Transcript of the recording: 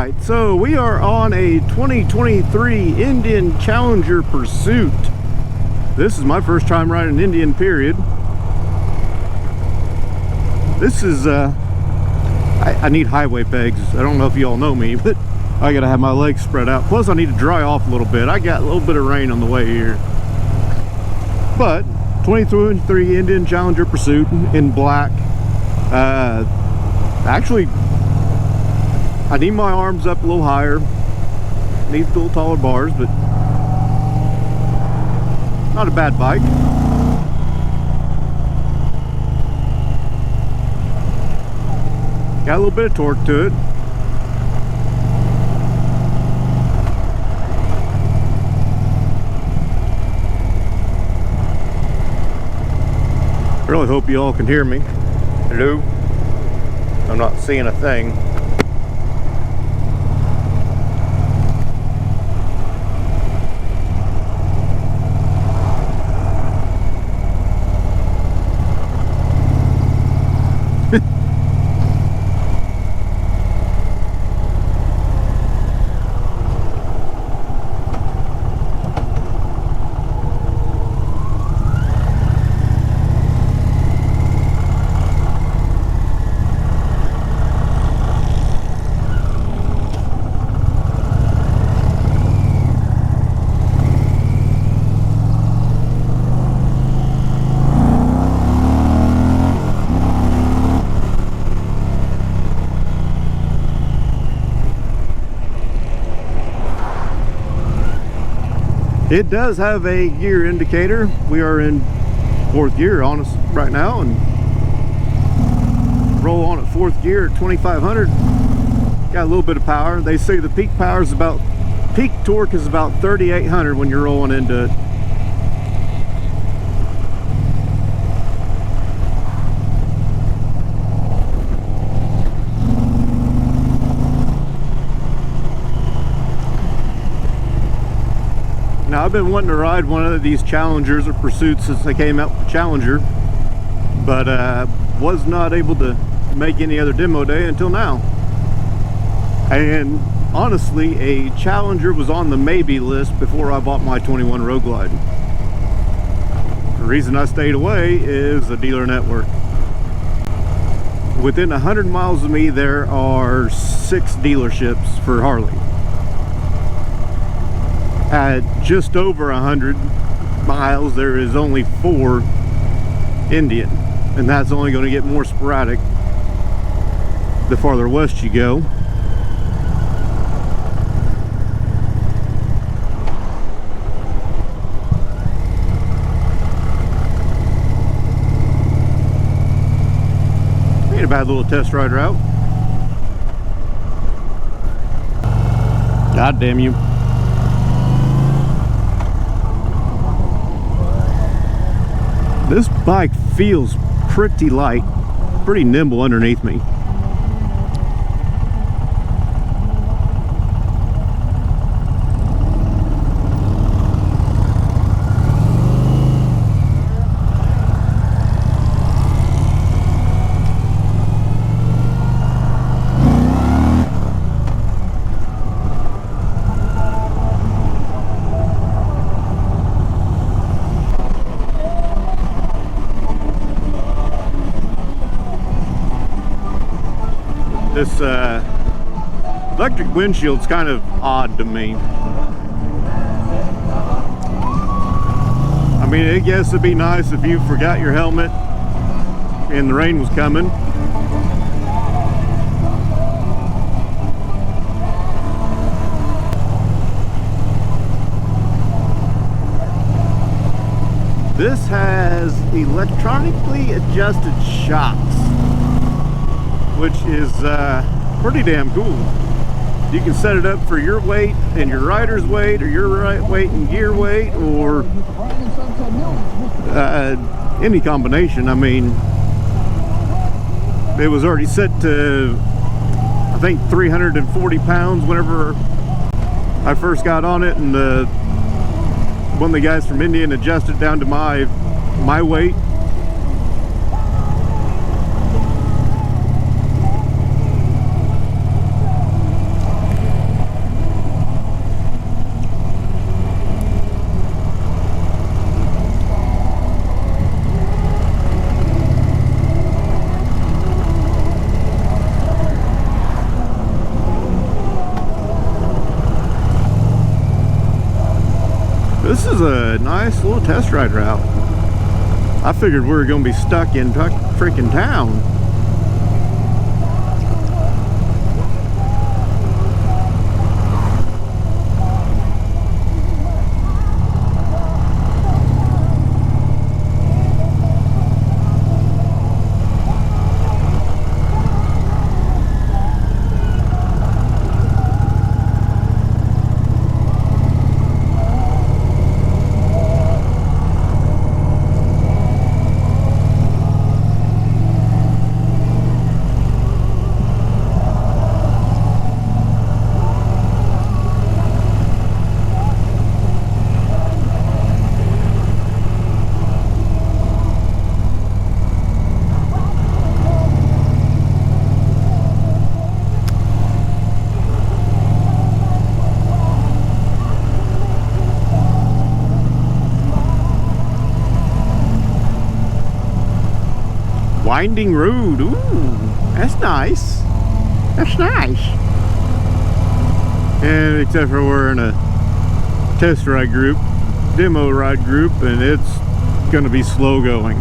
right, so we are on a 2023 Indian Challenger Pursuit. This is my first time riding an Indian, period. This is I need highway pegs. I don't know if you all know me, but I gotta have my legs spread out. Plus I need to dry off a little bit. I got a little bit of rain on the way here. But 2023 Indian Challenger Pursuit in black. Actually, I need my arms up a little higher. Needs a little taller bars, but not a bad bike. Got a little bit of torque to it. Really hope you all can hear me. Hello? I'm not seeing a thing. It does have a gear indicator. We are in 4th gear on us right now and roll on at 4th gear at 2500. Got a little bit of power. They say the peak power is about, peak torque is about 3800 when you're rolling into it. Now, I've been wanting to ride one of these Challengers or Pursuits since they came out with Challenger, but was not able to make any other demo day until now. And honestly, a Challenger was on the maybe list before I bought my 21 Road Glide. The reason I stayed away is the dealer network. Within 100 miles of me, there are 6 dealerships for Harley. At just over 100 miles, there is only 4 Indian, and that's only going to get more sporadic the farther west you go. Ain't a bad little test ride route. God damn you. This bike feels pretty light, pretty nimble underneath me. This electric windshield's kind of odd to me. I mean, I guess it'd be nice if you forgot your helmet and the rain was coming. This has electronically adjusted shocks, which is pretty damn cool. You can set it up for your weight and your rider's weight, or your weight and gear weight, or any combination. I mean, it was already set to, I think, 340 pounds whenever I first got on it, and one of the guys from Indian adjusted down to my weight. This is a nice little test ride route. I figured we were going to be stuck in freaking town. Winding road. Ooh, that's nice. That's nice. And except for we're in a test ride group, demo ride group, and it's gonna be slow going.